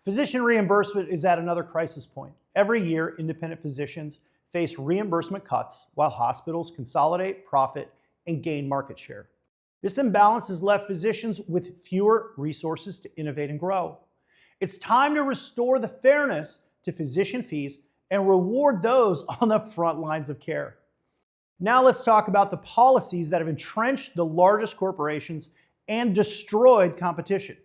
Physician reimbursement is at another crisis point. Every year, independent physicians face reimbursement cuts while hospitals consolidate, profit, and gain market share. This imbalance has left physicians with fewer resources to innovate and grow. It's time to restore the fairness to physician fees and reward those on the front lines of care. Now let's talk about the policies that have entrenched the largest corporations and destroyed competition.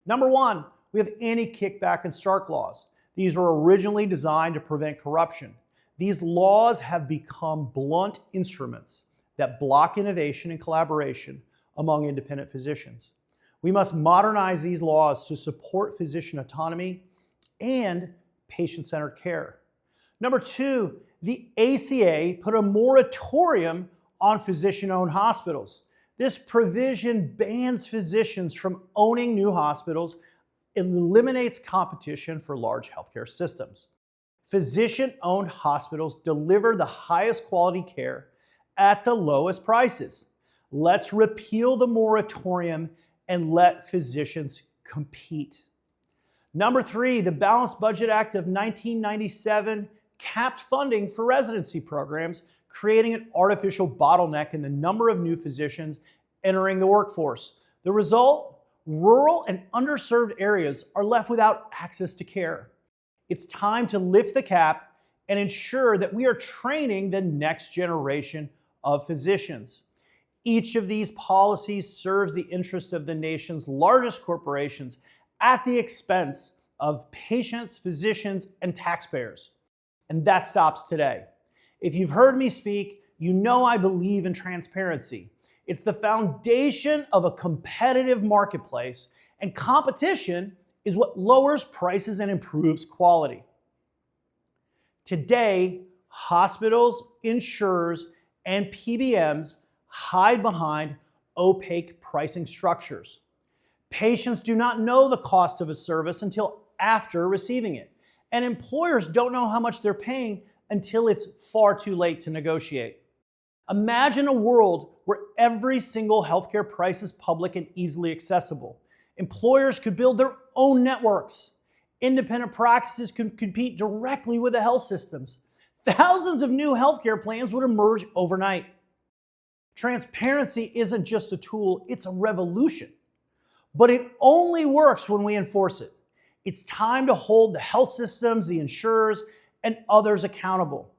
Number one, we have anti-kickback and Stark laws. These were originally designed to prevent corruption. These laws have become blunt instruments that block innovation and collaboration among independent physicians. We must modernize these laws to support physician autonomy and patient-centered care. Number two, the ACA put a moratorium on physician-owned hospitals. This provision bans physicians from owning new hospitals. It eliminates competition for large healthcare systems. Physician-owned hospitals deliver the highest quality care at the lowest prices. Let's repeal the moratorium and let physicians compete. Number three, the Balanced Budget Act of 1997 capped funding for residency programs, creating an artificial bottleneck in the number of new physicians entering the workforce. The result? Rural and underserved areas are left without access to care. It's time to lift the cap and ensure that we are training the next generation of physicians. Each of these policies serves the interest of the nation's largest corporations at the expense of patients, physicians, and taxpayers. And that stops today. If you've heard me speak, you know I believe in transparency. It's the foundation of a competitive marketplace, and competition is what lowers prices and improves quality. Today, hospitals, insurers, and PBMs hide behind opaque pricing structures. Patients do not know the cost of a service until after receiving it, and employers don't know how much they're paying until it's far too late to negotiate. Imagine a world where every single healthcare price is public and easily accessible. Employers could build their own networks. Independent practices could compete directly with the health systems. Thousands of new healthcare plans would emerge overnight. Transparency isn't just a tool, it's a revolution. But it only works when we enforce it. It's time to hold the health systems, the insurers, and others accountable.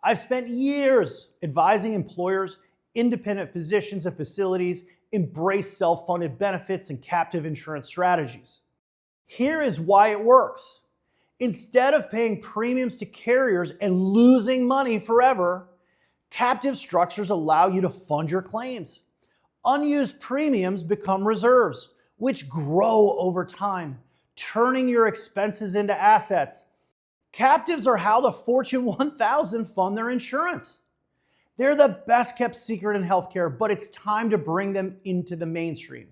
I've spent years advising employers, independent physicians, and facilities embrace self-funded benefits and captive insurance strategies. Here is why it works. Instead of paying premiums to carriers and losing money forever, captive structures allow you to fund your claims. Unused premiums become reserves, which grow over time, turning your expenses into assets. Captives are how the Fortune 1000 fund their insurance. They're the best kept secret in healthcare, but it's time to bring them into the mainstream.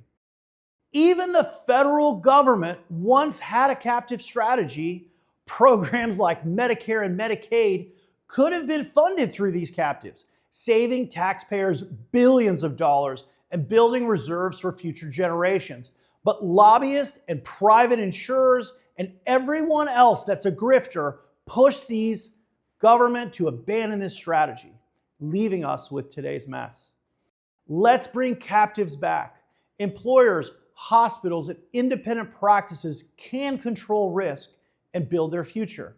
Even the federal government once had a captive strategy. Programs like Medicare and Medicaid could have been funded through these captives, saving taxpayers billions of dollars and building reserves for future generations. But lobbyists and private insurers and everyone else that's a grifter push these government to abandon this strategy, leaving us with today's mess. Let's bring captives back. Employers, hospitals, and independent practices can control risk and build their future.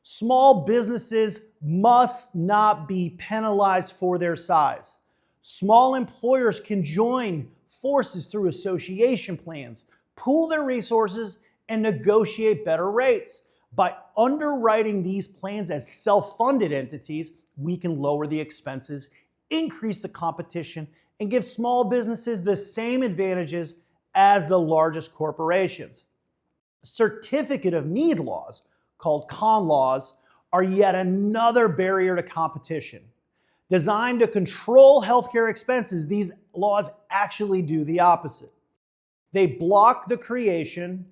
Small businesses must not be penalized for their size. Small employers can join forces through association plans, pool their resources, and negotiate better rates. By underwriting these plans as self-funded entities, we can lower the expenses, increase the competition, and give small businesses the same advantages as the largest corporations. Certificate of need laws, called con laws, are yet another barrier to competition. Designed to control healthcare expenses, these laws actually do the opposite. They block the creation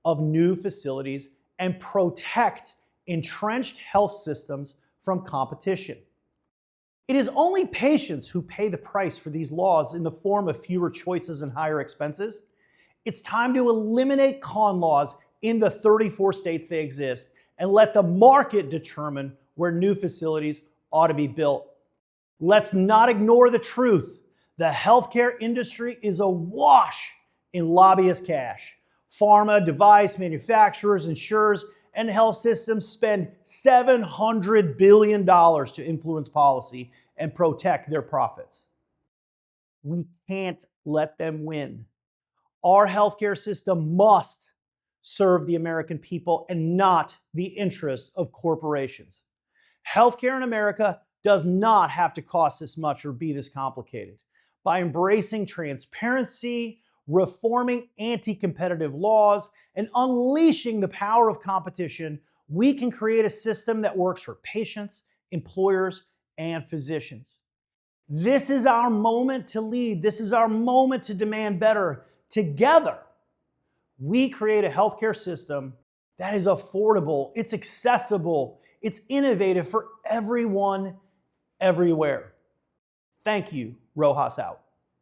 of new facilities and protect entrenched health systems from competition. It is only patients who pay the price for these laws in the form of fewer choices and higher expenses. It's time to eliminate con laws in the 34 states they exist and let the market determine where new facilities ought to be built. Let's not ignore the truth. The healthcare industry is awash in lobbyist cash. Pharma, device manufacturers, insurers, and health systems spend $700 billion to influence policy and protect their profits. We can't let them win. Our healthcare system must serve the American people and not the interests of corporations. Healthcare in America does not have to cost this much or be this complicated. By embracing transparency, reforming anti-competitive laws, and unleashing the power of competition, we can create a system that works for patients, employers, and physicians. This is our moment to lead. This is our moment to demand better. Together, we create a healthcare system that is affordable, it's accessible, it's innovative for everyone, everywhere. Thank you. Rojas out.